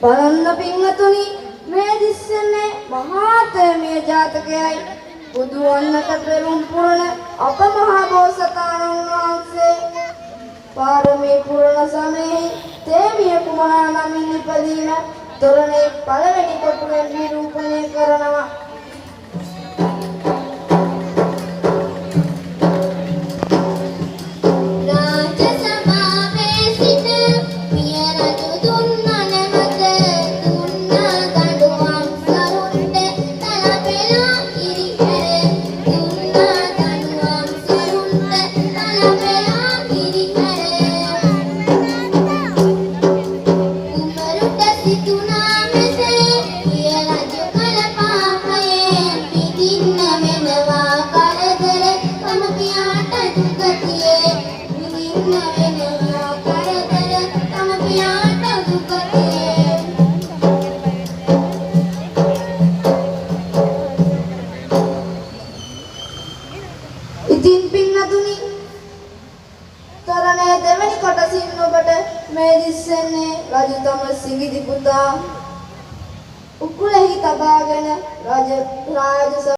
බලන්න පින්වතුනි මේ දිස්සන්නේ මහාතේමිය ජාතකයයි බුදු වන්නට පෙරම් පුරණ අප මහා බෝසතාණන් වහන්සේ පාරමී පුරණ සමයේ තේමිය කුමාරා නමින් ඉපදීම තොරණේ පළවෙනි කොටුවෙන් නිරූපණය කරනවා. ඉතින් පින්නතුනි තරණේ දෙවනි කොටසින් ඔබට මේ දිස්සන්නේ රජතම සිඟිති පුතා උකුලෙහි තබාගෙන රාජ